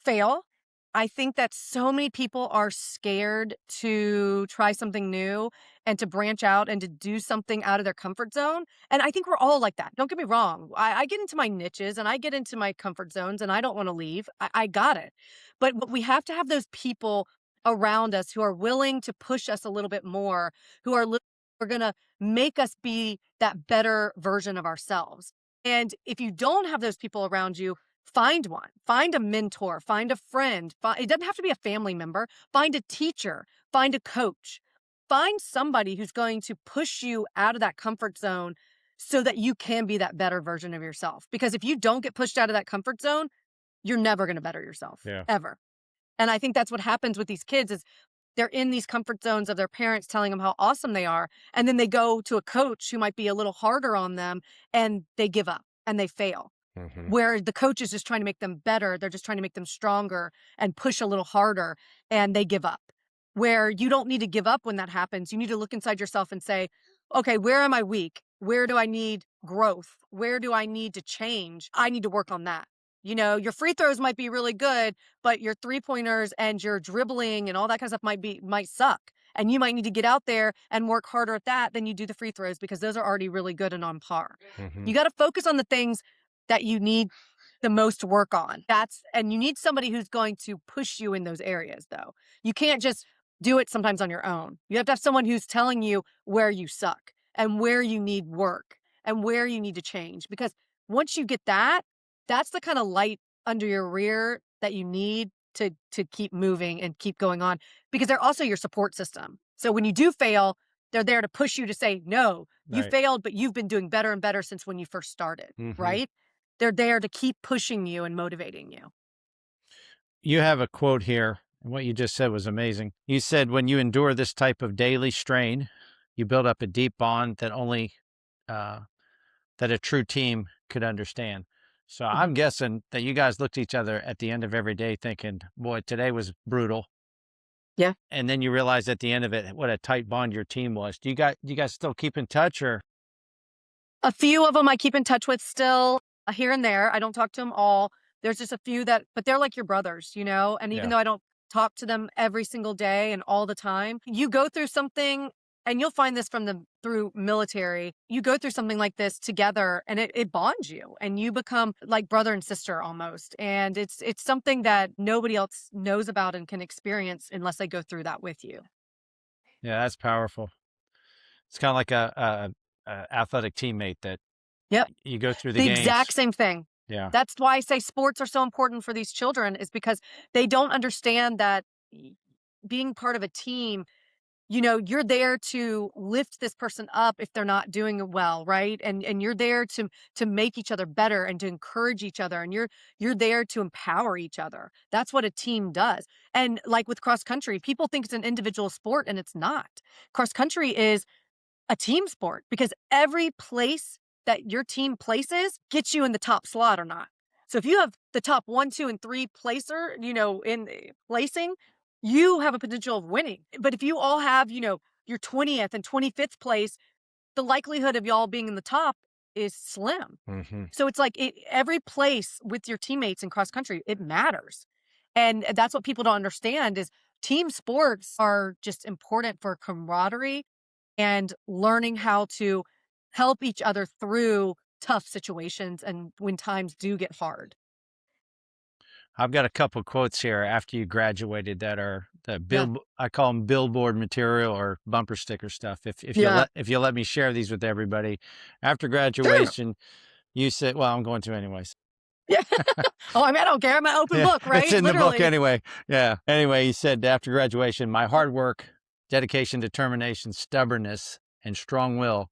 fail. I think that so many people are scared to try something new and to branch out and to do something out of their comfort zone. And I think we're all like that. Don't get me wrong. I get into my niches and I get into my comfort zones and I don't want to leave. I got it. But we have to have those people around us who are willing to push us a little bit more, who are going to make us be that better version of ourselves. And if you don't have those people around you, find one, find a mentor, find a friend. It doesn't have to be a family member. Find a teacher, find a coach, find somebody who's going to push you out of that comfort zone so that you can be that better version of yourself. Because if you don't get pushed out of that comfort zone, you're never going to better yourself Yeah. ever. And I think that's what happens with these kids is they're in these comfort zones of their parents telling them how awesome they are. And then they go to a coach who might be a little harder on them and they give up and they fail. Hmm. Where the coach is just trying to make them better. They're just trying to make them stronger and push a little harder and they give up. Where you don't need to give up when that happens. You need to look inside yourself and say, okay, where am I weak? Where do I need growth? Where do I need to change? I need to work on that. Your free throws might be really good, but your three pointers and your dribbling and all that kind of stuff might suck. And you might need to get out there and work harder at that than you do the free throws because those are already really good and on par. Hmm. You got to focus on the things that you need the most work on. And you need somebody who's going to push you in those areas though. You can't just do it sometimes on your own. You have to have someone who's telling you where you suck and where you need work and where you need to change. Because once you get that, that's the kind of light under your rear that you need to keep moving and keep going on because they're also your support system. So when you do fail, they're there to push you to say, no, you Right. failed, but you've been doing better and better since when you first started, Hmm. right? They're there to keep pushing you and motivating you. You have a quote here, and what you just said was amazing. You said, when you endure this type of daily strain, you build up a deep bond uh, that a true team could understand. So Mhm. I'm guessing that you guys looked at each other at the end of every day thinking, boy, today was brutal. Yeah. And then you realize at the end of it what a tight bond your team was. Do you guys still keep in touch, or? A few of them I keep in touch with still, here and there. I don't talk to them all. There's just a few but they're like your brothers, and even Yeah. though I don't talk to them every single day and all the time, you go through something and you'll find this through military. You go through something like this together and it bonds you and you become like brother and sister almost. And it's something that nobody else knows about and can experience unless they go through that with you. Yeah, that's powerful. It's kind of like a athletic teammate that Yep. you go through the The games. exact same thing. Yeah. That's why I say sports are so important for these children is because they don't understand that being part of a team, you're there to lift this person up if they're not doing well, right? And you're there to make each other better and to encourage each other and you're there to empower each other. That's what a team does. And like with cross country, people think it's an individual sport and it's not. Cross country is a team sport because every place that your team places gets you in the top slot or not. So if you have the top 1, 2, and 3 placer, in placing, you have a potential of winning. But if you all have, your 20th and 25th place, the likelihood of y'all being in the top is slim. Hmm. So it's like every place with your teammates in cross country, it matters. And that's what people don't understand is team sports are just important for camaraderie and learning how to help each other through tough situations and when times do get hard. I've got a couple quotes here after you graduated that are Yeah. I call them billboard material or bumper sticker stuff. Yeah. If you let me share these with everybody. After Sure. graduation, you said, well, I'm going to anyways. Yeah. Oh, I mean, I don't care. I'm an open Yeah, book, it's right? in the book Literally. anyway. Yeah. Anyway, he said, after graduation, my hard work, dedication, determination, stubbornness, and strong will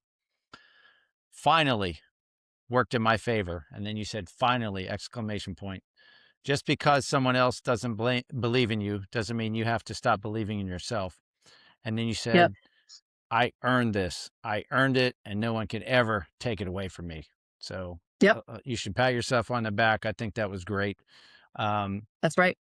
finally worked in my favor. And then you said, finally, exclamation point. Just because someone else doesn't believe in you doesn't mean you have to stop believing in yourself. And then you Yep. said, I earned this. I earned it, and no one can ever take it away from me. So Yep. you should pat yourself on the back. I think that was great. Um, That's right.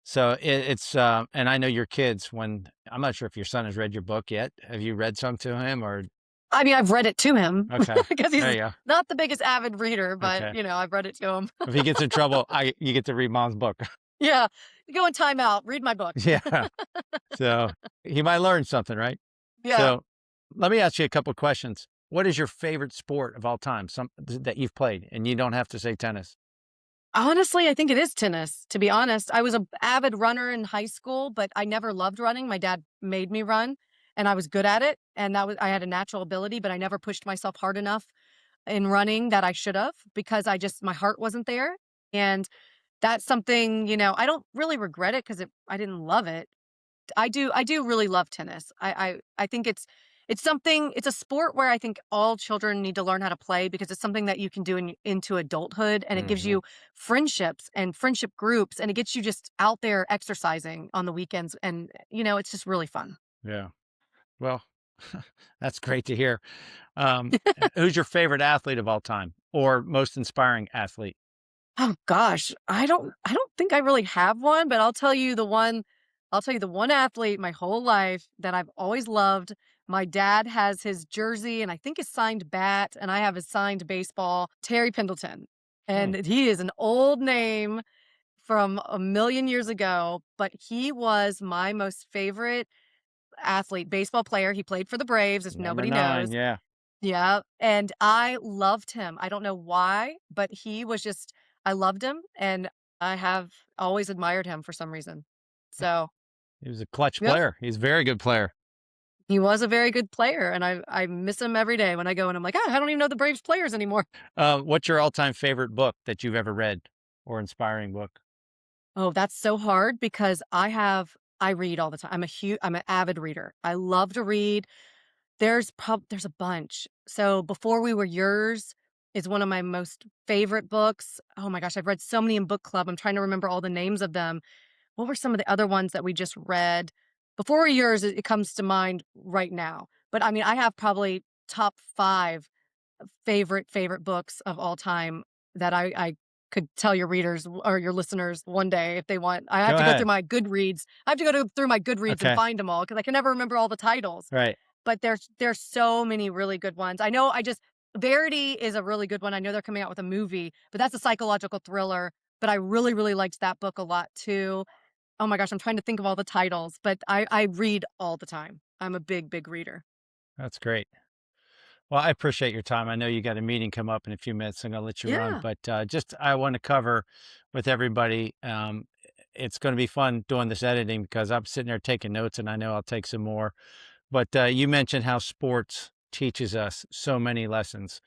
so and I know your kids, I'm not sure if your son has read your book yet. Have you read some to him or? I mean, I've read it to him Okay. because There he's you go. not the biggest avid reader, but Okay. I've read it to him. If he gets in trouble, you get to read mom's book. Yeah. Go in timeout, read my book. Yeah. So he might learn something, right? Yeah. So let me ask you a couple of questions. What is your favorite sport of all time? That you've played, and you don't have to say tennis. Honestly, I think it is tennis, to be honest. I was an avid runner in high school, but I never loved running. My dad made me run and I was good at it. And I had a natural ability, but I never pushed myself hard enough in running that I should have because my heart wasn't there. And that's something, I don't really regret it because I didn't love it. I do really love tennis. I think it's a sport where I think all children need to learn how to play because it's something that you can do into adulthood, and it gives Hmm. you friendships and friendship groups, and it gets you just out there exercising on the weekends. And, it's just really fun. Yeah. Well, that's great to hear. Who's your favorite athlete of all time or most inspiring athlete? Oh gosh, I don't think I really have one, but I'll tell you the one athlete my whole life that I've always loved. My dad has his jersey and I think his signed bat, and I have his signed baseball, Terry Pendleton. Hmm. And he is an old name from a million years ago, but he was my most favorite athlete, baseball player. He played for the Braves, if Number nobody nine. knows. Yeah. Yeah, and I loved him. I don't know why, but I loved him, and I have always admired him for some reason. So, He was a clutch yep, player. He's a very good player. he was a very good player, and I miss him every day when I go and I'm like, "Ah, I don't even know the Braves players anymore." What's your all-time favorite book that you've ever read or inspiring book? Oh, that's so hard because I read all the time. I'm an avid reader. I love to read. There's a bunch. So, Before We Were Yours is one of my most favorite books. Oh my gosh, I've read so many in book club. I'm trying to remember all the names of them. What were some of the other ones that we just read? Before We Were Yours, it comes to mind right now. But I mean, I have probably top 5 favorite books of all time that I could tell your readers or your listeners one day if they want. I have Go to go through ahead. my Goodreads. I have to go through my Goodreads and Okay. find them all because I can never remember all the titles. Right. But there's so many really good ones. I know I just Verity is a really good one. I know they're coming out with a movie, but that's a psychological thriller. But I really, really liked that book a lot too. Oh my gosh, I'm trying to think of all the titles, but I read all the time. I'm a big, big reader. That's great. Well, I appreciate your time. I know you got a meeting come up in a few minutes. I'm going to let you run, Yeah. but just I want to cover with everybody. It's going to be fun doing this editing because I'm sitting there taking notes, and I know I'll take some more. But you mentioned how sports teaches us so many lessons,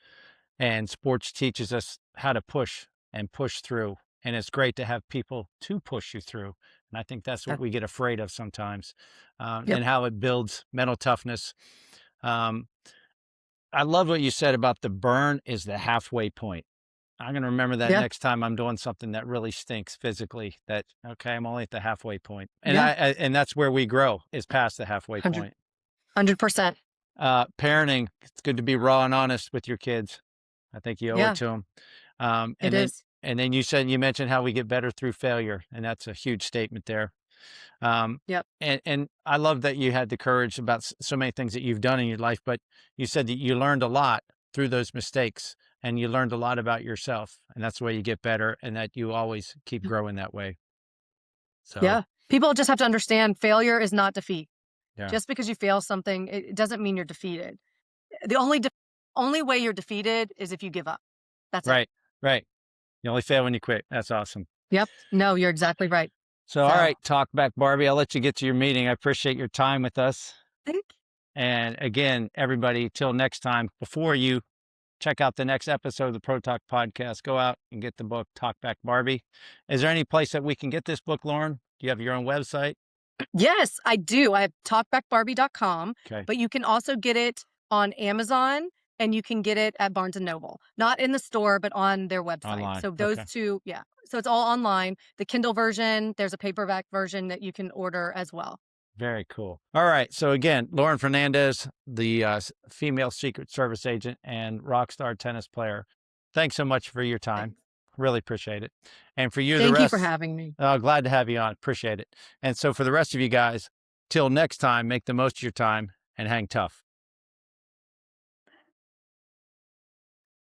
and sports teaches us how to push and push through. And it's great to have people to push you through. And I think that's what Yeah. we get afraid of sometimes, Yep. and how it builds mental toughness. Um, I love what you said about the burn is the halfway point. I'm going to remember that Yeah. next time I'm doing something that really stinks physically. That okay, I'm only at the halfway point, and Yeah. and that's where we grow is past the halfway 100 point. 100%. Parenting, it's good to be raw and honest with your kids. I think you owe it Yeah, to them. it And then is. you mentioned how we get better through failure, and that's a huge statement there. Um, Yep. and I love that you had the courage about so many things that you've done in your life, but you said that you learned a lot through those mistakes, and you learned a lot about yourself, and that's the way you get better, and that you always keep growing that way. So Yeah. People just have to understand failure is not defeat. yeah, Just because you fail something, it doesn't mean you're defeated. The only way you're defeated is if you give up. That's it. right, right. You only fail when you quit. That's awesome. Yep. No, you're exactly right. So all So, right, talk back, Barbie. I'll let you get to your meeting. I appreciate your time with us. thank And again, everybody, till next time, before you check out the next episode of the Pro Talk podcast, go out and get the book, Talk Back Barbie. Is there any place that we can get this book, Lauren? Do you have your own website? Yes, I do. I have talkbackbarbie.com, Okay. but you can also get it on Amazon and you can get it at Barnes and Noble. Not in the store, but on their website. Online. So those Okay. two, yeah. So it's all online. The Kindle version, there's a paperback version that you can order as well. Very cool. All right. So again, Lauren Fernandez, the female Secret Service agent and rock star tennis player. Thanks so much for your time. Thanks. Really appreciate it. And for you, the Thank you for rest, having me. glad to have you on. Appreciate it. And so for the rest of you guys, till next time, make the most of your time and hang tough.